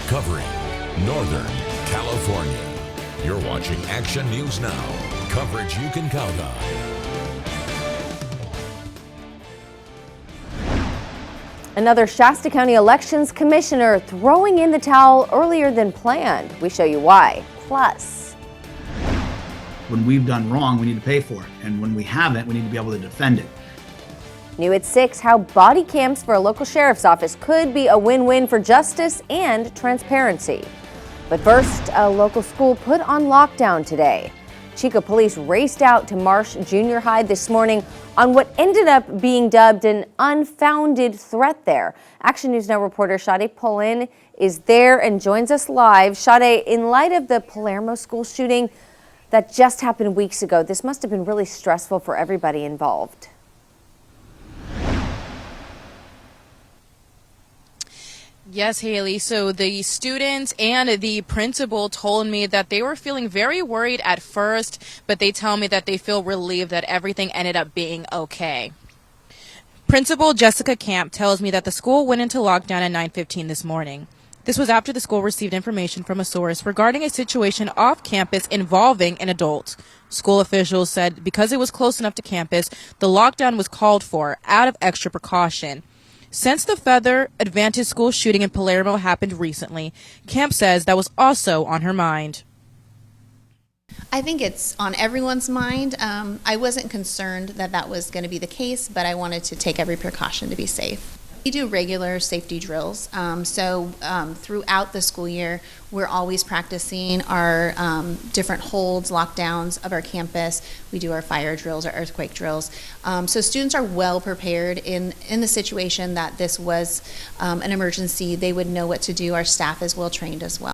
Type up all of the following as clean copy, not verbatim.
covering Northern California. You're watching Action News Now, coverage you can count on. Another Shasta County Elections Commissioner throwing in the towel earlier than planned. We show you why. Plus, when we've done wrong, we need to pay for it. And when we haven't, we need to be able to defend it. new at 6, how body cams for a local sheriff's office could be a win-win for justice and transparency. But first, a local school put on lockdown today. Chico police raced out to Marsh Junior High this morning on what ended up being dubbed an unfounded threat there. Action News Now reporter Shasta College is there and joins us live. Shasta, in light of the Palermo school shooting that just happened weeks ago, this must have been really stressful for everybody involved. Yes, Haley. So the students and the principal told me that they were feeling very worried at first, but they tell me that they feel relieved that everything ended up being okay. Principal Jessica Camp tells me that the school went into lockdown at 9:15 this morning. This was after the school received information from a source regarding a situation off campus involving an adult. School officials said because it was close enough to campus, the lockdown was called for out of extra precaution. Since the Feather Advantage School shooting in Palermo happened recently, Camp says that was also on her mind. I think it's on everyone's mind. I wasn't concerned that that was going to be the case, but I wanted to take every precaution to be safe. We do regular safety drills, so throughout the school year, we're always practicing our different holds, lockdowns of our campus. We do our fire drills, our earthquake drills. So students are well prepared in the situation that this was an emergency. They would know what to do. Our staff is well trained as well.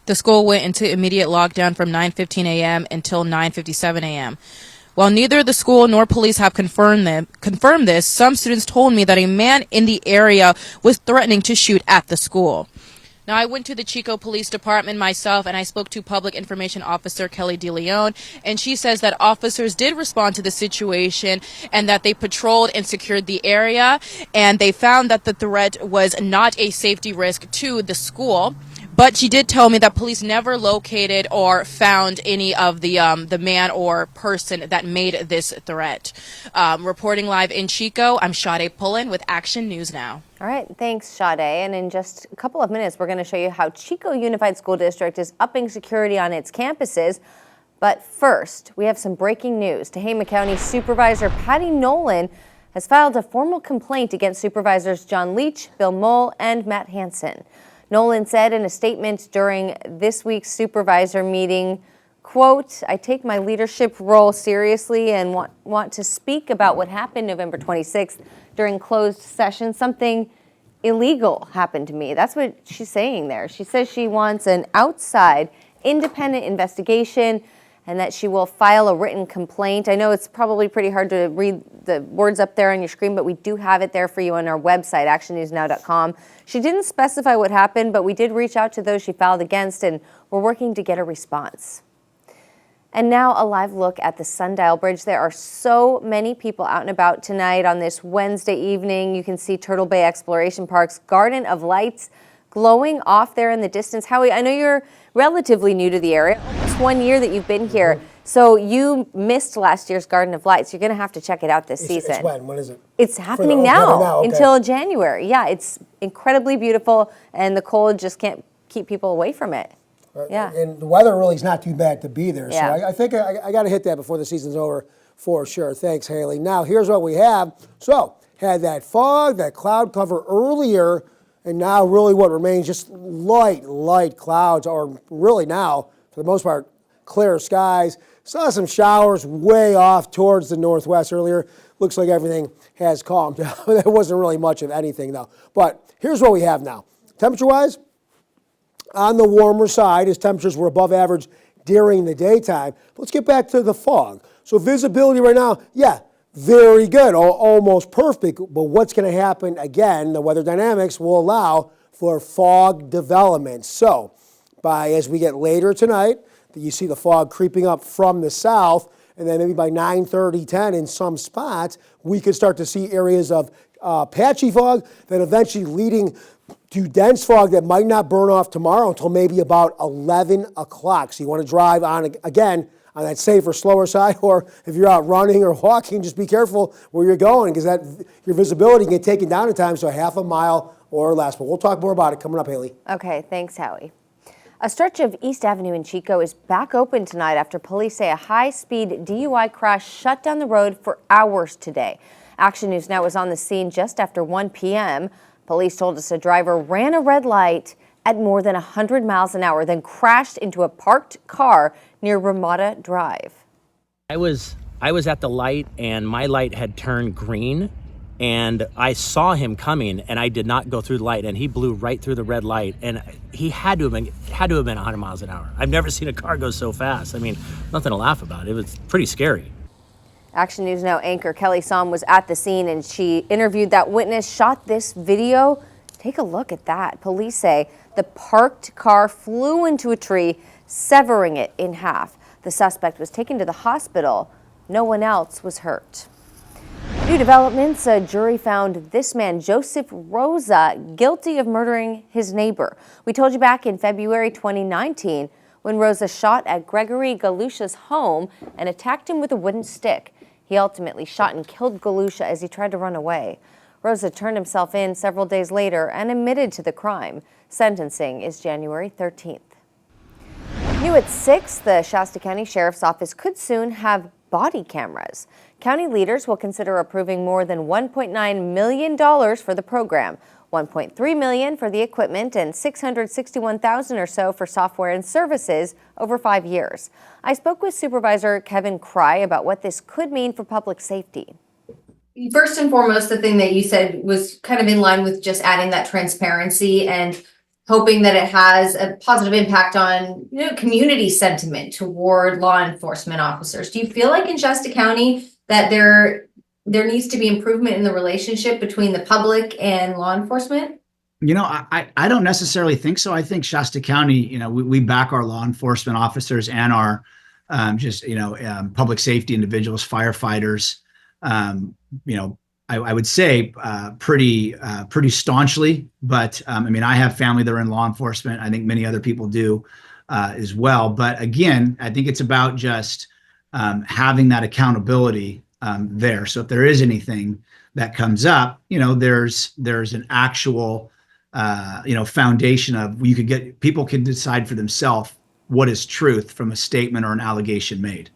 The school went into immediate lockdown from 9:15 a.m. until 9:57 a.m. While neither the school nor police have confirmed this, some students told me that a man in the area was threatening to shoot at the school. Now, I went to the Chico Police Department myself, and I spoke to Public Information Officer Kelly DeLeon, and she says that officers did respond to the situation and that they patrolled and secured the area, and they found that the threat was not a safety risk to the school. But she did tell me that police never located or found any of the man or person that made this threat. Reporting live in Chico, I'm Shasta College with Action News Now. All right, thanks, Shasta. And in just a couple of minutes, we're going to show you how Chico Unified School District is upping security on its campuses. But first, we have some breaking news. Tehama County Supervisor Patty Nolan has filed a formal complaint against Supervisors John Leach, Bill Moll, and Matt Hansen. Nolan said in a statement during this week's supervisor meeting, quote, "I take my leadership role seriously and want to speak about what happened November 26th during closed session. Something illegal happened to me." That's what she's saying there. She says she wants an outside independent investigation and that she will file a written complaint. I know it's probably pretty hard to read the words up there on your screen, but we do have it there for you on our website, actionnewsnow.com. She didn't specify what happened, but we did reach out to those she filed against, and we're working to get a response. And now a live look at the Sundial Bridge. There are so many people out and about tonight on this Wednesday evening. You can see Turtle Bay Exploration Park's Garden of Lights glowing off there in the distance. Howie, I know you're relatively new to the area, almost 1 year that you've been here. So you missed last year's Garden of Lights. You're going to have to check it out this season. It's when? When is it? It's happening now okay. Until January. Yeah, it's incredibly beautiful, and the cold just can't keep people away from it. Yeah. And the weather really is not too bad to be there. Yeah. So I think I got to hit that before the season's over for sure. Thanks, Haley. Now, here's what we have. So, had that fog, that cloud cover earlier, and now really what remains just light clouds, or really now, for the most part, clear skies. Saw some showers way off towards the northwest earlier. Looks like everything has calmed down. There wasn't really much of anything, though. But here's what we have now. Temperature-wise, on the warmer side, as temperatures were above average during the daytime. Let's get back to the fog. So visibility right now, yeah, very good, almost perfect. But what's going to happen, again, the weather dynamics will allow for fog development. So as we get later tonight, you see the fog creeping up from the south, and then maybe by 9:30, 10 in some spots, we could start to see areas of patchy fog, then eventually leading to dense fog that might not burn off tomorrow until maybe about 11 o'clock. So you want to drive on, again, on that safer, slower side, or if you're out running or walking, just be careful where you're going, because your visibility can get taken down at times to a half a mile or less. But we'll talk more about it coming up, Haley. Okay, thanks, Howie. A stretch of East Avenue in Chico is back open tonight after police say a high-speed DUI crash shut down the road for hours today. Action News Now was on the scene just after 1 p.m. Police told us a driver ran a red light at more than 100 miles an hour, then crashed into a parked car near Ramada Drive. I was at the light, and my light had turned green, and I saw him coming, and I did not go through the light, and he blew right through the red light, and he had to have been 100 miles an hour. I've never seen a car go so fast. I mean, nothing to laugh about. It was pretty scary. Action News Now anchor Kelly Somm was at the scene, and she interviewed that witness, shot this video. Take a look at that. Police say the parked car flew into a tree, severing it in half. The suspect was taken to the hospital. No one else was hurt. New developments, a jury found this man, Joseph Rosa, guilty of murdering his neighbor. We told you back in February 2019 when Rosa shot at Gregory Galusha's home and attacked him with a wooden stick. He ultimately shot and killed Galusha as he tried to run away. Rosa turned himself in several days later and admitted to the crime. Sentencing is January 13th. New at 6, the Shasta County Sheriff's Office could soon have body cameras. County leaders will consider approving more than $1.9 million for the program, $1.3 million for the equipment, and $661,000 or so for software and services over 5 years. I spoke with Supervisor Kevin Cry about what this could mean for public safety. First and foremost, the thing that you said was kind of in line with just adding that transparency and hoping that it has a positive impact on, community sentiment toward law enforcement officers. Do you feel like in Shasta County that there needs to be improvement in the relationship between the public and law enforcement? I don't necessarily think so. I think Shasta County, we back our law enforcement officers and our public safety individuals, firefighters. I would say pretty staunchly, but I have family that are in law enforcement. I think many other people do as well. But again, I think it's about just having that accountability there. So if there is anything that comes up, there's an actual foundation of people can decide for themselves what is truth from a statement or an allegation made.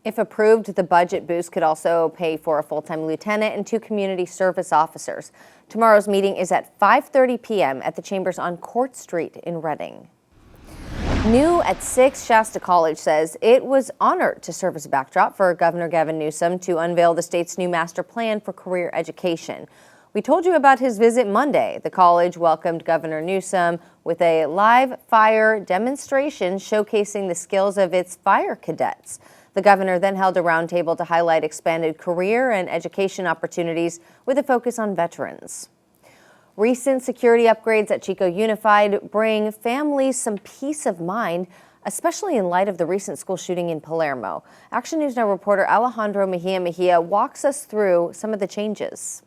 If approved, the budget boost could also pay for a full-time lieutenant and 2 community service officers. Tomorrow's meeting is at 5:30 p.m. at the Chambers on Court Street in Reading. New at 6, Shasta College says it was honored to serve as a backdrop for Governor Gavin Newsom to unveil the state's new master plan for career education. We told you about his visit Monday. The college welcomed Governor Newsom with a live fire demonstration showcasing the skills of its fire cadets. The governor then held a roundtable to highlight expanded career and education opportunities with a focus on veterans. Recent security upgrades at Chico Unified bring families some peace of mind, especially in light of the recent school shooting in Palermo. Action News Now reporter Alejandro Mejia walks us through some of the changes.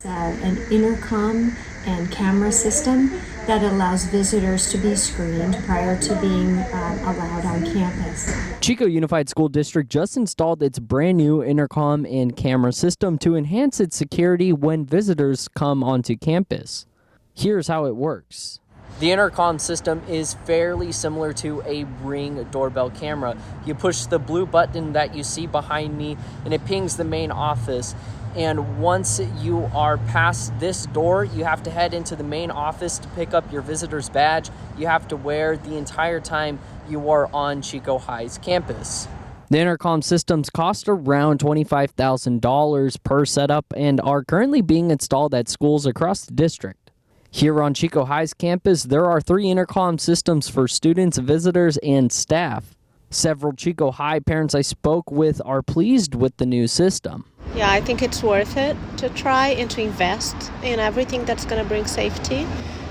An intercom and camera system that allows visitors to be screened prior to being allowed on campus. Chico Unified School District just installed its brand new intercom and camera system to enhance its security when visitors come onto campus. Here's how it works. The intercom system is fairly similar to a Ring doorbell camera. You push the blue button that you see behind me and it pings the main office. And once you are past this door, you have to head into the main office to pick up your visitor's badge you have to wear the entire time you are on Chico High's campus. The intercom systems cost around $25,000 per setup and are currently being installed at schools across the district. Here on Chico High's campus, there are 3 intercom systems for students, visitors, and staff. Several Chico High parents I spoke with are pleased with the new system. Yeah, I think it's worth it to try and to invest in everything that's going to bring safety.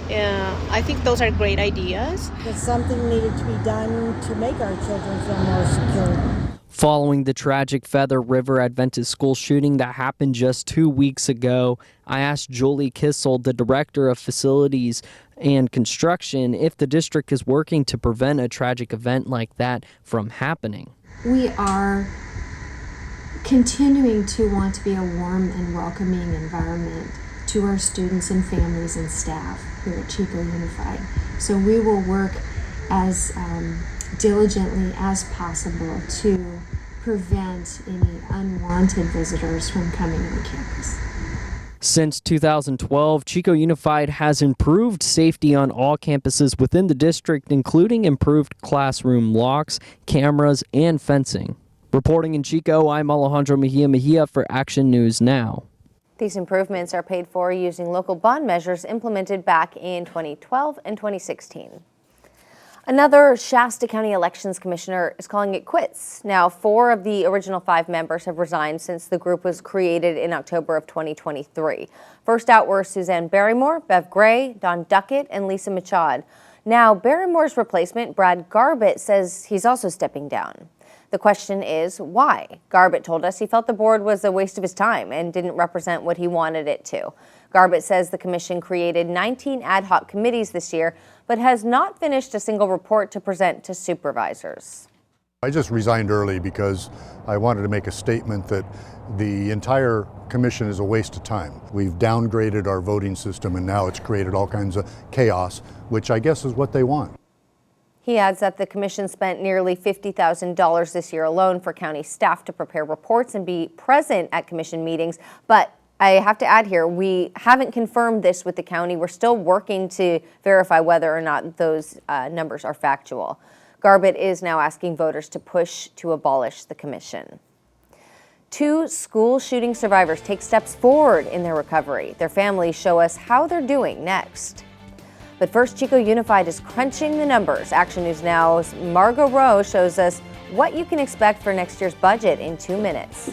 I think those are great ideas. It's something needed to be done to make our children feel more secure. Following the tragic Feather River Adventist school shooting that happened just 2 weeks ago, I asked Julie Kissel, the Director of Facilities and Construction, if the district is working to prevent a tragic event like that from happening. We are continuing to want to be a warm and welcoming environment to our students and families and staff here at Chico Unified. So we will work as diligently as possible to prevent any unwanted visitors from coming to the campus. Since 2012, Chico Unified has improved safety on all campuses within the district, including improved classroom locks, cameras, and fencing. Reporting in Chico, I'm Alejandro Mejia for Action News Now. These improvements are paid for using local bond measures implemented back in 2012 and 2016. Another Shasta County Elections Commissioner is calling it quits. Now, 4 of the original 5 members have resigned since the group was created in October of 2023. First out were Suzanne Barrymore, Bev Gray, Don Duckett, and Lisa Machad. Now, Barrymore's replacement, Brad Garbett, says he's also stepping down. The question is, why? Garbett told us he felt the board was a waste of his time and didn't represent what he wanted it to. Garbett says the commission created 19 ad hoc committees this year, but has not finished a single report to present to supervisors. I just resigned early because I wanted to make a statement that the entire commission is a waste of time. We've downgraded our voting system and now it's created all kinds of chaos, which I guess is what they want. He adds that the commission spent nearly $50,000 this year alone for county staff to prepare reports and be present at commission meetings. But I have to add here, we haven't confirmed this with the county. We're still working to verify whether or not those numbers are factual. Garbett is now asking voters to push to abolish the commission. 2 school shooting survivors take steps forward in their recovery. Their families show us how they're doing next. But first, Chico Unified is crunching the numbers. Action News Now's Margot Rowe shows us what you can expect for next year's budget in 2 minutes.